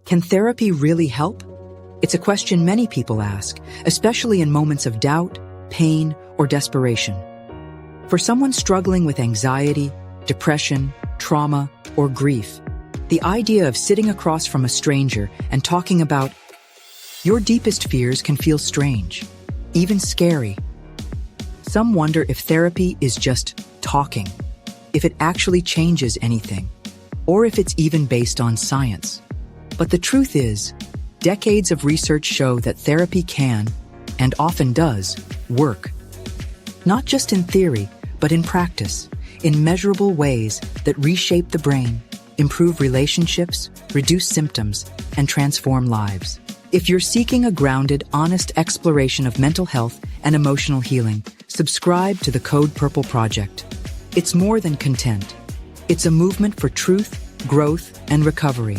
Can therapy really help? It's a question many people ask, especially in moments of doubt, pain, or desperation. For someone struggling with anxiety, depression, trauma, or grief, the idea of sitting across from a stranger and talking about your deepest fears can feel strange, even scary. Some wonder if therapy is just talking, if it actually changes anything, or if it's even based on science. But the truth is, decades of research show that therapy can, and often does, work. Not just in theory, but in practice, in measurable ways that reshape the brain, improve relationships, reduce symptoms, and transform lives. If you're seeking a grounded, honest exploration of mental health and emotional healing, subscribe to the Code Purple Project. It's more than content. It's a movement for truth, growth, and recovery.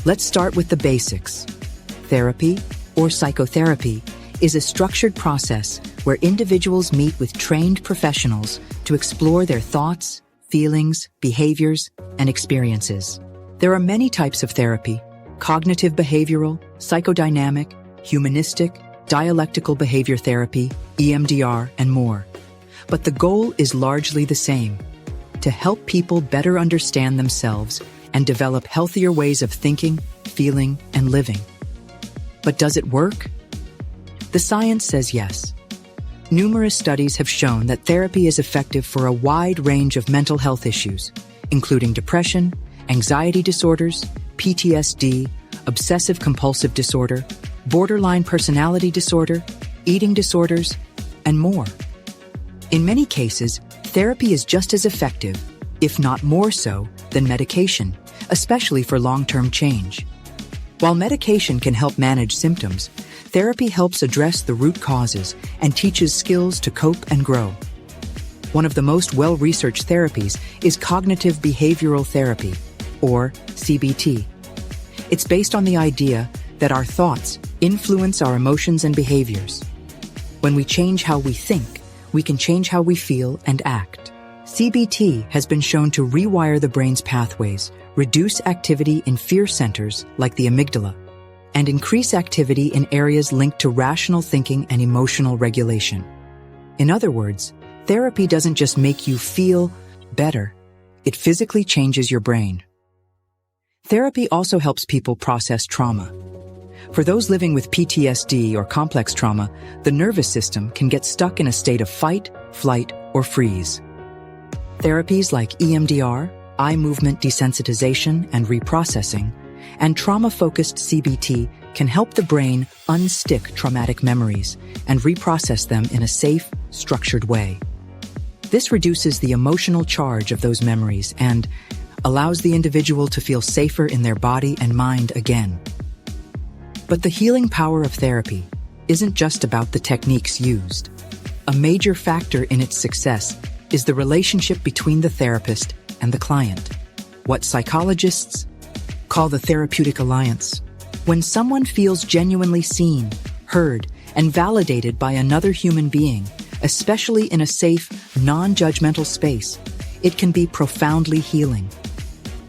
Let's start with the basics. Therapy, or psychotherapy, is a structured process where individuals meet with trained professionals to explore their thoughts, feelings, behaviors, and experiences. There are many types of therapy: cognitive behavioral, psychodynamic, humanistic, dialectical behavior therapy, EMDR, and more. But the goal is largely the same: to help people better understand themselves and develop healthier ways of thinking, feeling, and living. But does it work? The science says yes. Numerous studies have shown that therapy is effective for a wide range of mental health issues, including depression, anxiety disorders, PTSD, obsessive-compulsive disorder, borderline personality disorder, eating disorders, and more. In many cases, therapy is just as effective, if not more so, than medication, especially for long-term change. While medication can help manage symptoms, therapy helps address the root causes and teaches skills to cope and grow. One of the most well-researched therapies is cognitive behavioral therapy, or CBT. It's based on the idea that our thoughts influence our emotions and behaviors. When we change how we think, we can change how we feel and act. CBT has been shown to rewire the brain's pathways, reduce activity in fear centers like the amygdala, and increase activity in areas linked to rational thinking and emotional regulation. In other words, therapy doesn't just make you feel better, it physically changes your brain. Therapy also helps people process trauma. For those living with PTSD or complex trauma, the nervous system can get stuck in a state of fight, flight, or freeze. Therapies like EMDR, eye movement desensitization and reprocessing, and trauma-focused CBT can help the brain unstick traumatic memories and reprocess them in a safe, structured way. This reduces the emotional charge of those memories and allows the individual to feel safer in their body and mind again. But the healing power of therapy isn't just about the techniques used. A major factor in its success is the relationship between the therapist and the client, what psychologists call the therapeutic alliance. When someone feels genuinely seen, heard, and validated by another human being, especially in a safe, non-judgmental space, it can be profoundly healing.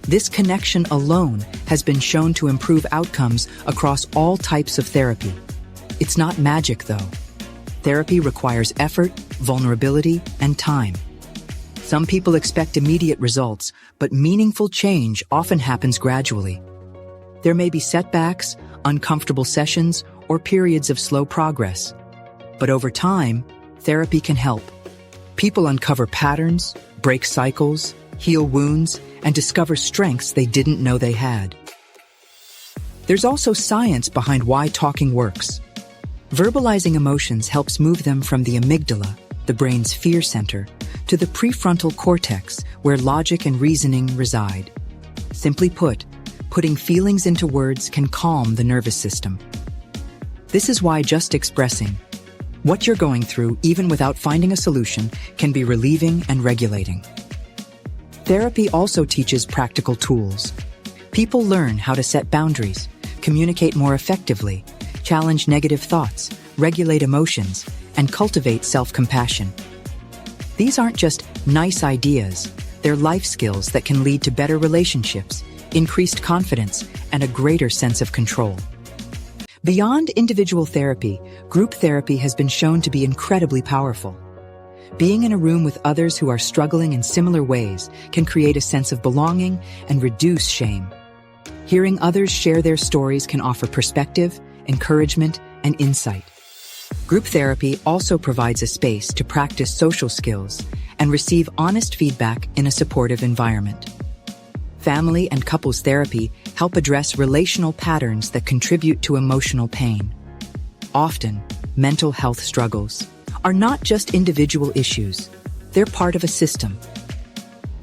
This connection alone has been shown to improve outcomes across all types of therapy. It's not magic, though. Therapy requires effort, vulnerability, and time. Some people expect immediate results, but meaningful change often happens gradually. There may be setbacks, uncomfortable sessions, or periods of slow progress. But over time, therapy can help. People uncover patterns, break cycles, heal wounds, and discover strengths they didn't know they had. There's also science behind why talking works. Verbalizing emotions helps move them from the amygdala, the brain's fear center, to the prefrontal cortex, where logic and reasoning reside. Simply put, putting feelings into words can calm the nervous system. This is why just expressing what you're going through, even without finding a solution, can be relieving and regulating. Therapy also teaches practical tools. People learn how to set boundaries, communicate more effectively, challenge negative thoughts, regulate emotions, and cultivate self-compassion. These aren't just nice ideas, they're life skills that can lead to better relationships, increased confidence, and a greater sense of control. Beyond individual therapy, group therapy has been shown to be incredibly powerful. Being in a room with others who are struggling in similar ways can create a sense of belonging and reduce shame. Hearing others share their stories can offer perspective, encouragement, and insight. Group therapy also provides a space to practice social skills and receive honest feedback in a supportive environment. Family and couples therapy help address relational patterns that contribute to emotional pain. Often, mental health struggles are not just individual issues, they're part of a system.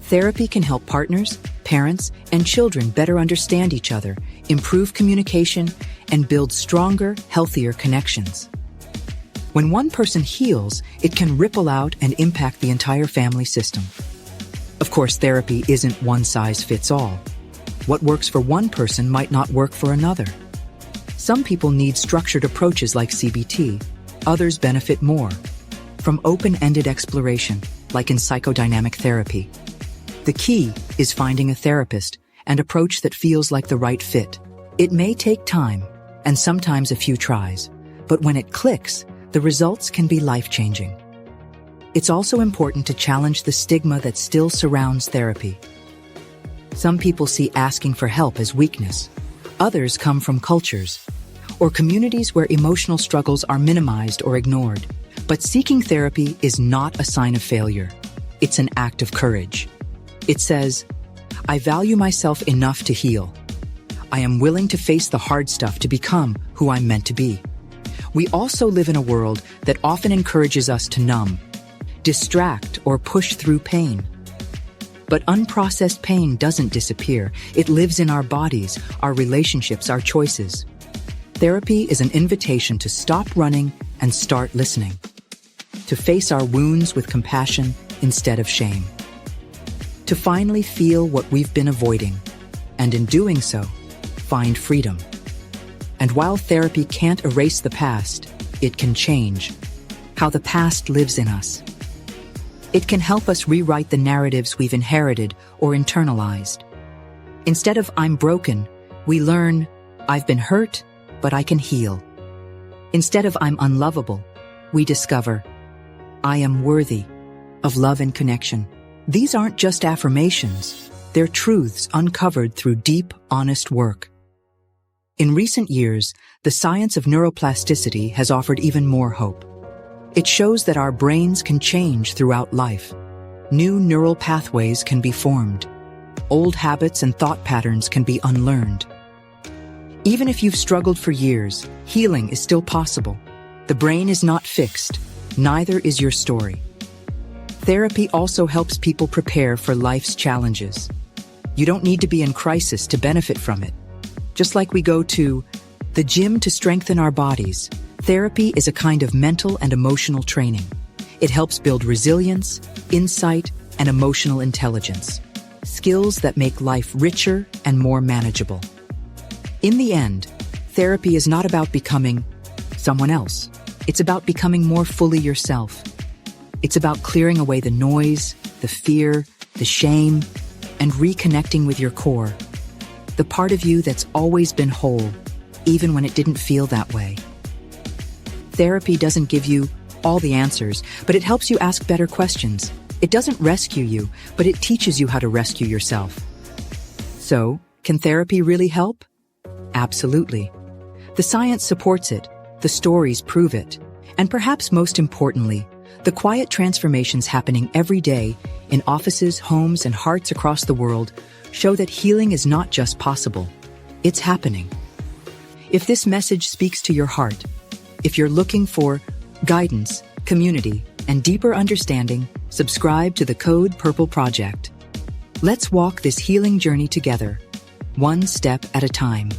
Therapy can help partners, parents, and children better understand each other, improve communication, and build stronger, healthier connections. When one person heals, it can ripple out and impact the entire family system. Of course, therapy isn't one size fits all. What works for one person might not work for another. Some people need structured approaches like CBT, others benefit more from open-ended exploration, like in psychodynamic therapy. The key is finding a therapist and approach that feels like the right fit. It may take time, and sometimes a few tries, but when it clicks, the results can be life-changing. It's also important to challenge the stigma that still surrounds therapy. Some people see asking for help as weakness. Others come from cultures or communities where emotional struggles are minimized or ignored. But seeking therapy is not a sign of failure. It's an act of courage. It says, I value myself enough to heal. I am willing to face the hard stuff to become who I'm meant to be. We also live in a world that often encourages us to numb, distract, or push through pain. But unprocessed pain doesn't disappear. It lives in our bodies, our relationships, our choices. Therapy is an invitation to stop running and start listening, to face our wounds with compassion instead of shame, to finally feel what we've been avoiding, and in doing so, find freedom. And while therapy can't erase the past, it can change how the past lives in us. It can help us rewrite the narratives we've inherited or internalized. Instead of I'm broken, we learn I've been hurt, but I can heal. Instead of I'm unlovable, we discover I am worthy of love and connection. These aren't just affirmations, they're truths uncovered through deep, honest work. In recent years, the science of neuroplasticity has offered even more hope. It shows that our brains can change throughout life. New neural pathways can be formed. Old habits and thought patterns can be unlearned. Even if you've struggled for years, healing is still possible. The brain is not fixed, neither is your story. Therapy also helps people prepare for life's challenges. You don't need to be in crisis to benefit from it. Just like we go to the gym to strengthen our bodies, therapy is a kind of mental and emotional training. It helps build resilience, insight, and emotional intelligence, skills that make life richer and more manageable. In the end, therapy is not about becoming someone else. It's about becoming more fully yourself. It's about clearing away the noise, the fear, the shame, and reconnecting with your core, the part of you that's always been whole, even when it didn't feel that way. Therapy doesn't give you all the answers, but it helps you ask better questions. It doesn't rescue you, but it teaches you how to rescue yourself. So, can therapy really help? Absolutely. The science supports it, the stories prove it, and perhaps most importantly, the quiet transformations happening every day in offices, homes, and hearts across the world show that healing is not just possible, it's happening. If this message speaks to your heart, if you're looking for guidance, community, and deeper understanding, subscribe to the Code Purple Project. Let's walk this healing journey together, one step at a time.